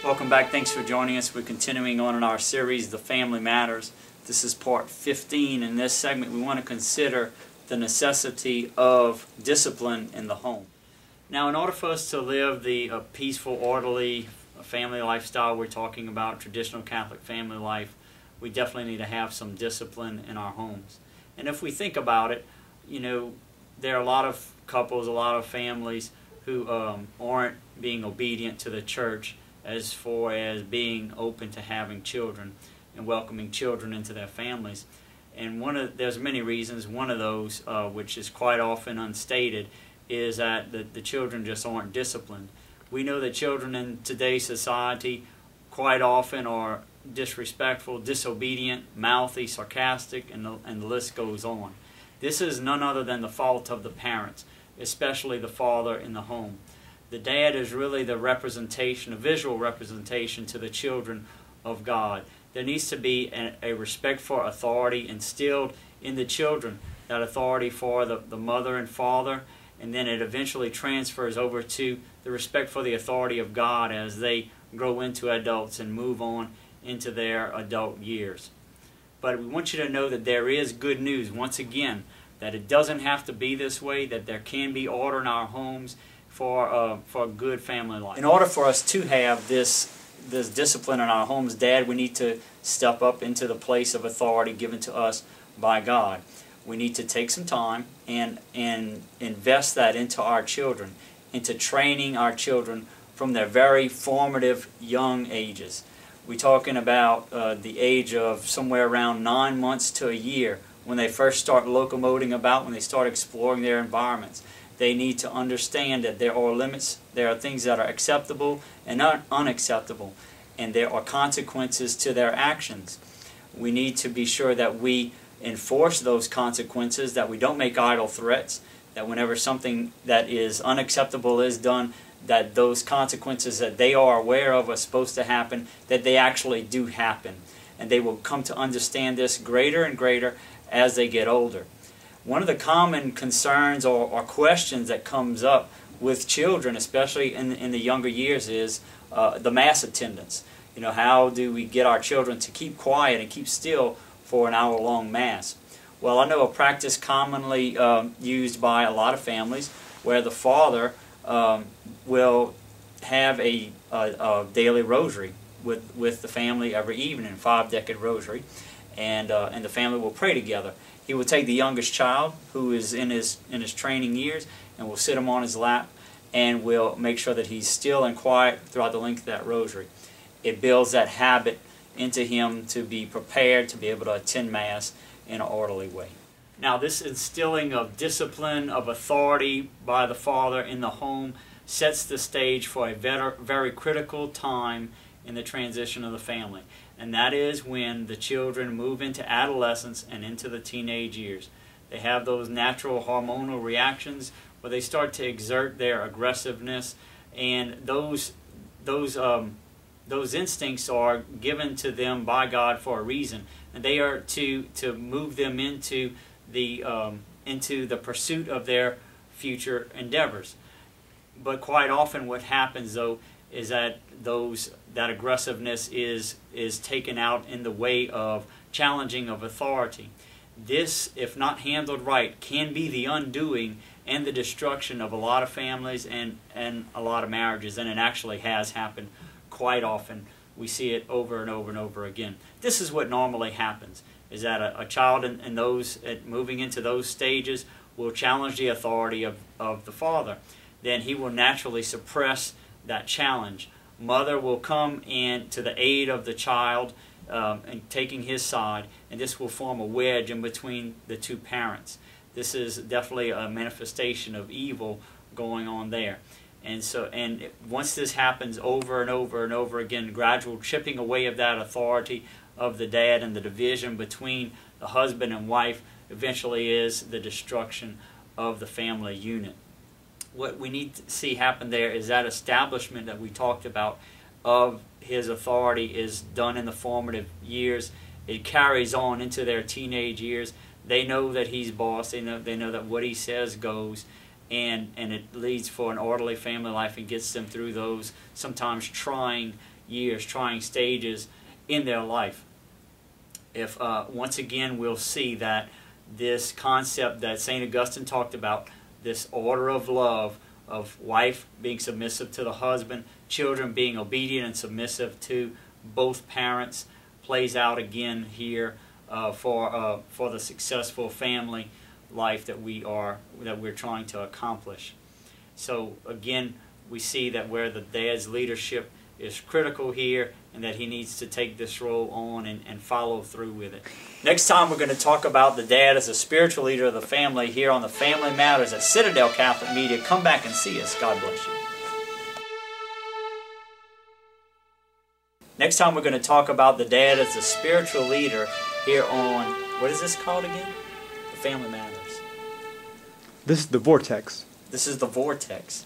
Welcome back. Thanks for joining us. We're continuing on in our series, The Family Matters. This is part 15. In this segment, we want to consider the necessity of discipline in the home. Now, in order for us to live the peaceful, orderly family lifestyle we're talking about, traditional Catholic family life, we definitely need to have some discipline in our homes. And if we think about it, you know, there are a lot of couples, a lot of families who aren't being obedient to the church as far as being open to having children and welcoming children into their families. And there's many reasons. One of those, which is quite often unstated, is that the children just aren't disciplined. We know that children in today's society quite often are disrespectful, disobedient, mouthy, sarcastic, and the list goes on. This is none other than the fault of the parents, especially the father in the home. The dad is really the representation, a visual representation to the children of God. There needs to be a respect for authority instilled in the children, that authority for the mother and father, and then it eventually transfers over to the respect for the authority of God as they grow into adults and move on into their adult years. But we want you to know that there is good news, once again, that it doesn't have to be this way, that there can be order in our homes for a good family life. In order for us to have this discipline in our homes, Dad, we need to step up into the place of authority given to us by God. We need to take some time and invest that into our children, into training our children from their very formative young ages. We're talking about the age of somewhere around 9 months to a year, when they first start locomoting about, when they start exploring their environments. They need to understand that there are limits, there are things that are acceptable and unacceptable, and there are consequences to their actions. We need to be sure that we enforce those consequences, that we don't make idle threats, that whenever something that is unacceptable is done, that those consequences that they are aware of are supposed to happen, that they actually do happen. And they will come to understand this greater and greater as they get older. One of the common concerns or questions that comes up with children, especially in the younger years, is the Mass attendance. You know, how do we get our children to keep quiet and keep still for an hour-long Mass? Well, I know a practice commonly used by a lot of families where the father will have a daily rosary with the family every evening, a 5-decade rosary, and the family will pray together. He will take the youngest child, who is in his training years, and will sit him on his lap, and will make sure that he's still and quiet throughout the length of that rosary. It builds that habit into him to be prepared to be able to attend Mass in an orderly way. Now, this instilling of discipline, of authority by the father in the home sets the stage for a very critical time in the transition of the family. And that is when the children move into adolescence and into the teenage years. They have those natural hormonal reactions where they start to exert their aggressiveness, and those instincts are given to them by God for a reason, and they are to move them into the pursuit of their future endeavors. But quite often what happens, though, is that that aggressiveness is taken out in the way of challenging of authority. This, if not handled right, can be the undoing and the destruction of a lot of families and a lot of marriages, and it actually has happened quite often. We see it over and over and over again. This is what normally happens, is that a child moving into those stages will challenge the authority of the father. Then he will naturally suppress that challenge. Mother will come in to the aid of the child and taking his side, and this will form a wedge in between the two parents. This is definitely a manifestation of evil going on there. And once this happens over and over and over again, gradual chipping away of that authority of the dad and the division between the husband and wife eventually is the destruction of the family unit. What we need to see happen there is that establishment that we talked about of his authority is done in the formative years. It carries on into their teenage years. They know that he's boss. They know that what he says goes, and it leads for an orderly family life and gets them through those sometimes trying years, trying stages in their life. If once again we'll see that this concept that St. Augustine talked about, this order of love, of wife being submissive to the husband, children being obedient and submissive to both parents, plays out again here for the successful family life that we're trying to accomplish. So again, we see that where the dad's leadership is critical here, and that he needs to take this role on and follow through with it. Next time we're going to talk about the dad as a spiritual leader of the family here on the Family Matters at Citadel Catholic Media. Come back and see us. God bless you. Next time we're going to talk about the dad as a spiritual leader here on, what is this called again? The Family Matters. This is the Vortex. This is the Vortex.